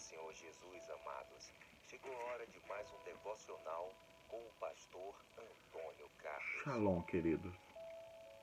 Senhor Jesus, amados. Chegou a hora de mais um devocional com o pastor Antônio Carlos. Shalom, queridos.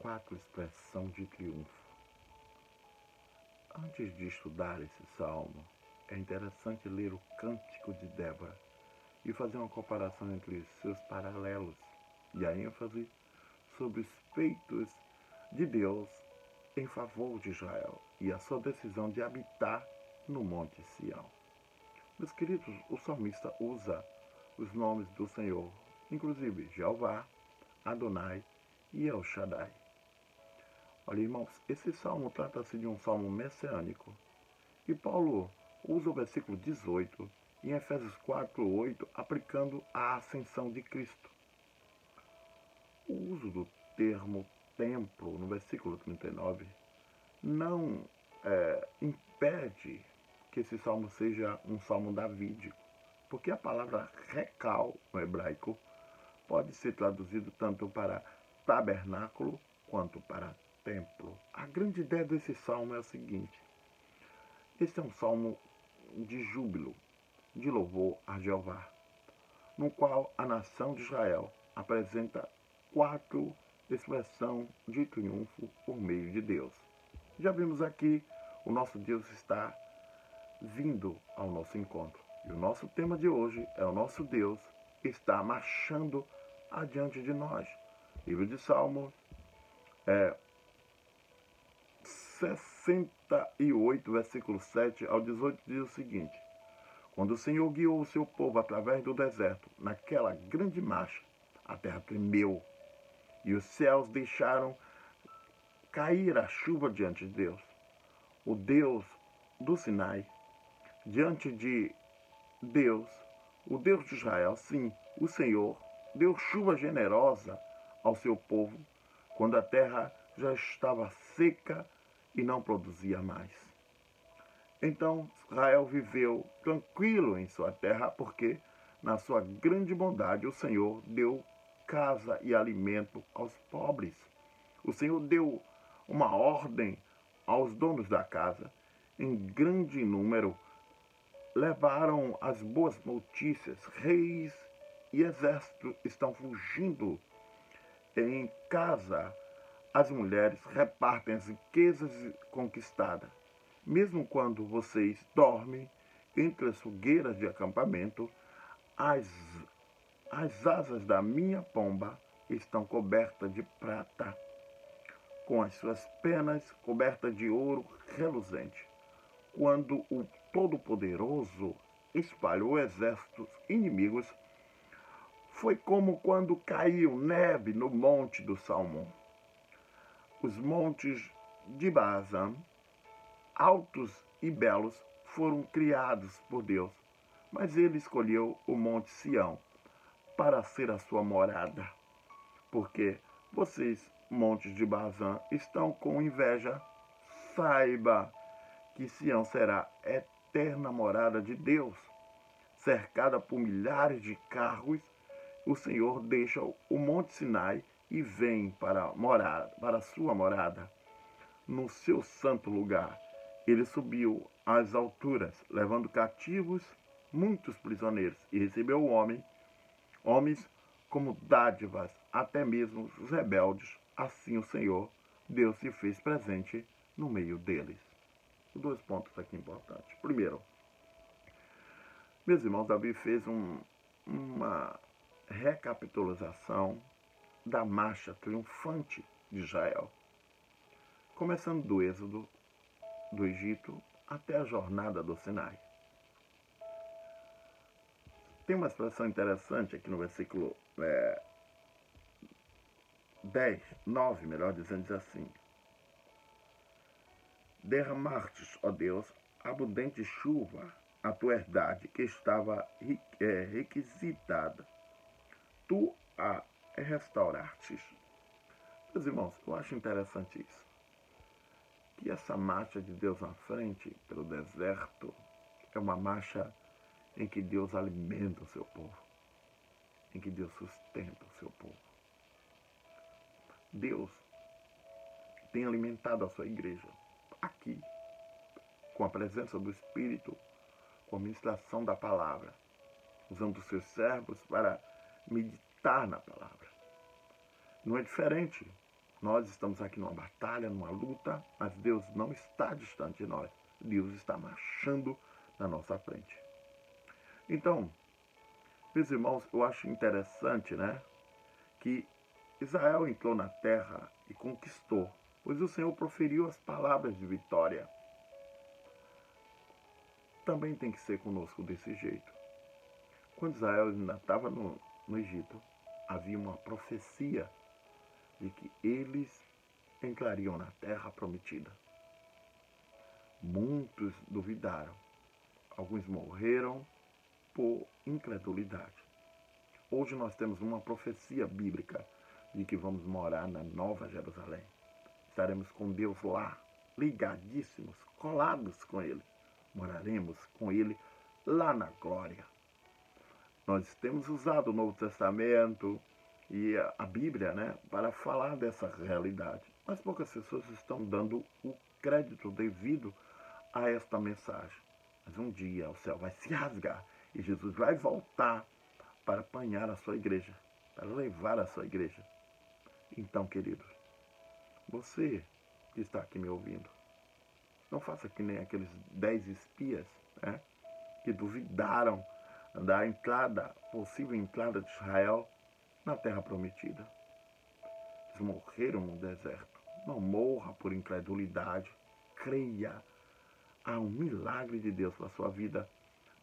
4 expressão de triunfo. Antes de estudar esse salmo, é interessante ler o Cântico de Débora e fazer uma comparação entre seus paralelos e a ênfase sobre os feitos de Deus em favor de Israel e a sua decisão de habitar no Monte Sião. Meus queridos, o salmista usa os nomes do Senhor, inclusive Jeová, Adonai e El Shaddai. Olha, irmãos, esse salmo trata-se de um salmo messiânico. E Paulo usa o versículo 18 em Efésios 4:8, aplicando a ascensão de Cristo. O uso do termo templo no versículo 39 não impede que esse salmo seja um salmo davídico, porque a palavra recal no hebraico pode ser traduzido tanto para tabernáculo quanto para templo. A grande ideia desse salmo é a seguinte: este é um salmo de júbilo, de louvor a Jeová, no qual a nação de Israel apresenta 4 expressões de triunfo por meio de Deus. Já vimos aqui, o nosso Deus está vindo ao nosso encontro. E o nosso tema de hoje é: o nosso Deus está marchando adiante de nós. Livro de Salmos 68, versículo 7 ao 18, diz o seguinte: quando o Senhor guiou o seu povo através do deserto, naquela grande marcha, a terra tremeu e os céus deixaram cair a chuva diante de Deus. O Deus do Sinai, diante de Deus, o Deus de Israel, sim, o Senhor, deu chuva generosa ao seu povo quando a terra já estava seca e não produzia mais. Então Israel viveu tranquilo em sua terra, porque na sua grande bondade o Senhor deu casa e alimento aos pobres. O Senhor deu uma ordem aos donos da casa. Em grande número levaram as boas notícias. Reis e exércitos estão fugindo. Em casa, as mulheres repartem as riquezas conquistadas. Mesmo quando vocês dormem entre as fogueiras de acampamento, as asas da minha pomba estão cobertas de prata, com as suas penas cobertas de ouro reluzente. Quando o Todo-Poderoso espalhou exércitos inimigos, foi como quando caiu neve no monte do Salmão. Os montes de Bazã, altos e belos, foram criados por Deus, mas ele escolheu o Monte Sião para ser a sua morada. Porque vocês, montes de Bazã, estão com inveja, saiba que Sião será eterna morada de Deus. Cercada por milhares de carros, o Senhor deixa o Monte Sinai e vem para a sua morada. No seu santo lugar, ele subiu às alturas, levando cativos muitos prisioneiros, e recebeu homens como dádivas, até mesmo os rebeldes. Assim o Senhor, Deus, se fez presente no meio deles. 2 pontos aqui importantes. Primeiro, meus irmãos, Davi fez uma recapitulação da marcha triunfante de Israel, começando do êxodo do Egito até a jornada do Sinai. Tem uma expressão interessante aqui no versículo 9, melhor dizendo, diz assim: derramastes, ó Deus, abundante chuva, a tua herdade que estava requisitada, tu a restaurastes. Meus irmãos, eu acho interessante isso, que essa marcha de Deus na frente pelo deserto é uma marcha em que Deus alimenta o seu povo, em que Deus sustenta o seu povo. Deus tem alimentado a sua igreja aqui, com a presença do Espírito, com a ministração da palavra, usando os seus servos para meditar na palavra. Não é diferente. Nós estamos aqui numa batalha, numa luta, mas Deus não está distante de nós. Deus está marchando na nossa frente. Então, meus irmãos, eu acho interessante, né, que Israel entrou na terra e conquistou, pois o Senhor proferiu as palavras de vitória. Também tem que ser conosco desse jeito. Quando Israel ainda estava no Egito, havia uma profecia de que eles entrariam na terra prometida. Muitos duvidaram. Alguns morreram por incredulidade. Hoje nós temos uma profecia bíblica de que vamos morar na Nova Jerusalém. Estaremos com Deus lá, ligadíssimos, colados com Ele. Moraremos com Ele lá na glória. Nós temos usado o Novo Testamento e a Bíblia, né, para falar dessa realidade. Mas poucas pessoas estão dando o crédito devido a esta mensagem. Mas um dia o céu vai se rasgar e Jesus vai voltar para apanhar a sua igreja, para levar a sua igreja. Então, queridos, você que está aqui me ouvindo, não faça que nem aqueles 10 espias, né, que duvidaram da entrada, possível entrada de Israel na terra prometida. Eles morreram no deserto. Não morra por incredulidade. Creia. Há um milagre de Deus para a sua vida.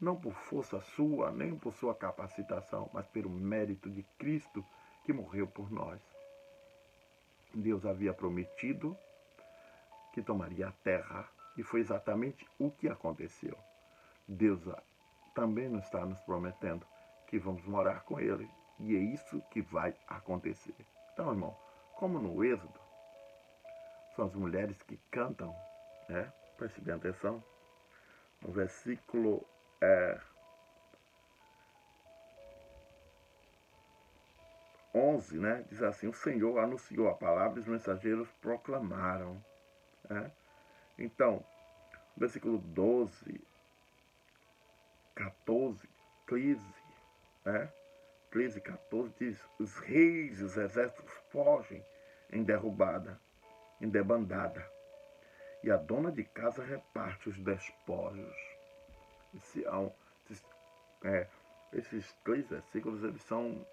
Não por força sua, nem por sua capacitação, mas pelo mérito de Cristo que morreu por nós. Deus havia prometido que tomaria a terra e foi exatamente o que aconteceu. Deus também nos está nos prometendo que vamos morar com Ele e é isso que vai acontecer. Então, irmão, como no Êxodo, são as mulheres que cantam, né? Preste bem atenção. No versículo 11, né? Diz assim: o Senhor anunciou a palavra e os mensageiros proclamaram. Né? Então, versículo 12, 14, 13, né? 13 e 14 diz: os reis e os exércitos fogem em derrubada, em debandada, e a dona de casa reparte os despojos. Esses 3 versículos, eles são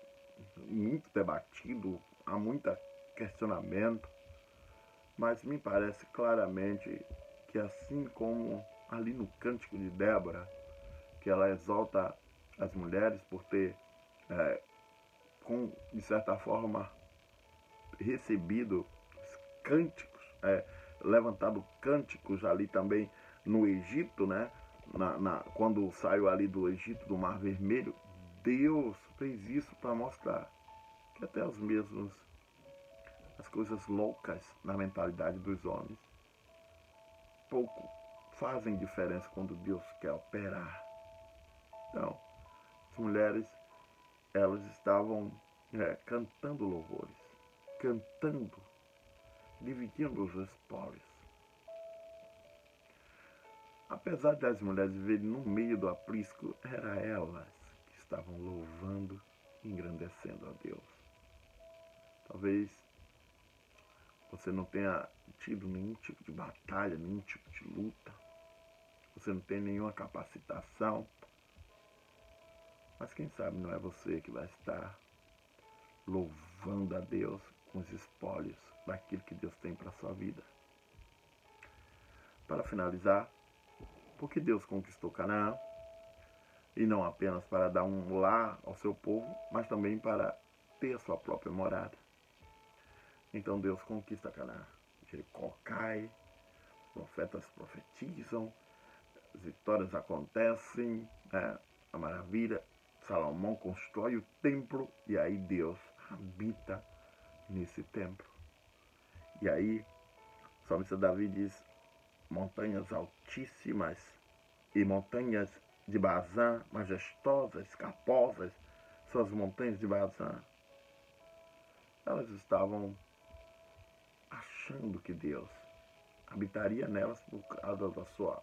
muito debatidos, há muito questionamento, mas me parece claramente que assim como ali no Cântico de Débora, que ela exalta as mulheres por ter, de certa forma, recebido cânticos, levantado cânticos ali também no Egito, né? Quando saiu ali do Egito, do Mar Vermelho, Deus fez isso para mostrar que até as coisas loucas na mentalidade dos homens pouco fazem diferença quando Deus quer operar. Então, as mulheres, elas estavam cantando louvores, cantando, dividindo os espólios. Apesar das mulheres viverem no meio do aprisco, eram elas que estavam louvando e engrandecendo a Deus. Talvez você não tenha tido nenhum tipo de batalha, nenhum tipo de luta. Você não tem nenhuma capacitação. Mas quem sabe não é você que vai estar louvando a Deus com os espólios daquilo que Deus tem para a sua vida. Para finalizar, porque Deus conquistou Canaã, e não apenas para dar um lar ao seu povo, mas também para ter a sua própria morada. Então Deus conquista Canaã. Jericó cai, os profetas profetizam, as vitórias acontecem, a maravilha. Salomão constrói o templo e aí Deus habita nesse templo. E aí, o salmista Davi diz: montanhas altíssimas e montanhas de Bazã, majestosas, escaposas, são as montanhas de Bazã. Elas estavam achando que Deus habitaria nelas por causa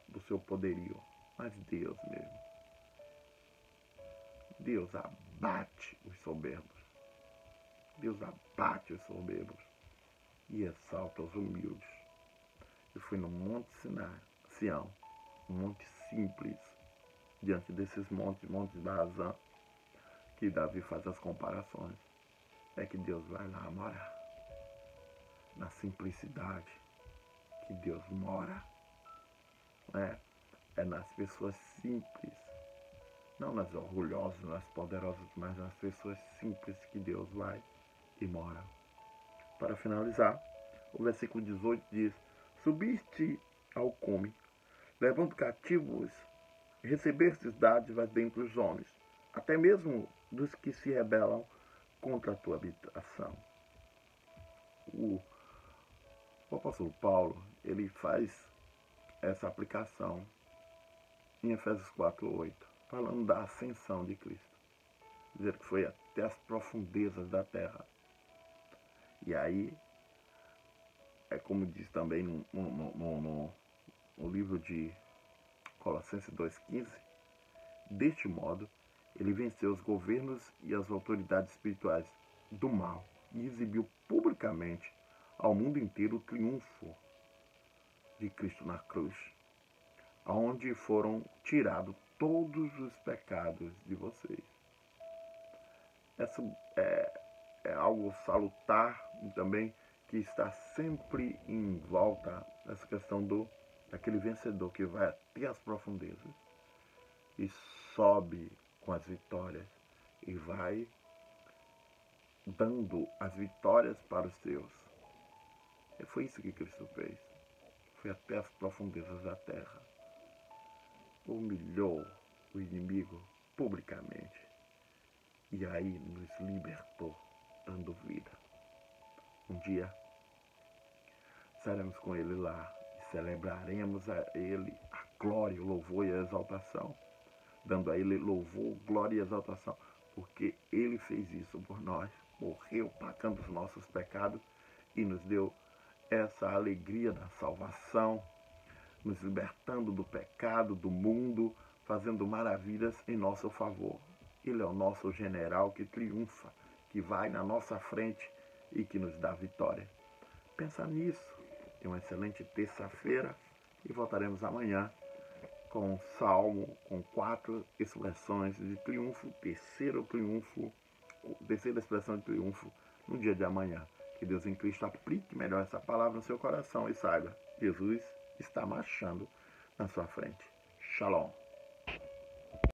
do seu poderio. Mas Deus mesmo, Deus abate os soberbos. Deus abate os soberbos e exalta os humildes. Eu fui no Monte Sinai, Sião, um monte simples, diante desses montes da razão, que Davi faz as comparações. É que Deus vai lá morar. Na simplicidade que Deus mora. É nas pessoas simples. Não nas orgulhosas, nas poderosas, mas nas pessoas simples que Deus vai e mora. Para finalizar, o versículo 18 diz: subiste ao cume, levando cativos, recebestes dádivas dentre os homens, até mesmo dos que se rebelam contra a tua habitação. O apóstolo Paulo, ele faz essa aplicação em Efésios 4:8, falando da ascensão de Cristo. Dizer que foi até as profundezas da terra. E aí, é como diz também no livro de Colossenses 2:15, deste modo, ele venceu os governos e as autoridades espirituais do mal e exibiu publicamente ao mundo inteiro o triunfo de Cristo na cruz, onde foram tirados todos os pecados de vocês. Essa é algo salutar também, que está sempre em volta dessa questão daquele vencedor que vai até as profundezas e sobe com as vitórias e vai dando as vitórias para os seus. E foi isso que Cristo fez. Foi até as profundezas da terra. Humilhou o inimigo publicamente. E aí nos libertou, dando vida. Um dia estaremos com Ele lá e celebraremos a Ele a glória, o louvor e a exaltação. Dando a Ele louvor, glória e exaltação. Porque Ele fez isso por nós. Morreu pagando os nossos pecados e nos deu essa alegria da salvação, nos libertando do pecado, do mundo, fazendo maravilhas em nosso favor. Ele é o nosso general que triunfa, que vai na nossa frente e que nos dá vitória. Pensa nisso. Tenha uma excelente terça-feira e voltaremos amanhã com um salmo, com 4 expressões de triunfo, terceira expressão de triunfo no dia de amanhã. Que Deus em Cristo aplique melhor essa palavra no seu coração e saiba, Jesus está marchando na sua frente. Shalom.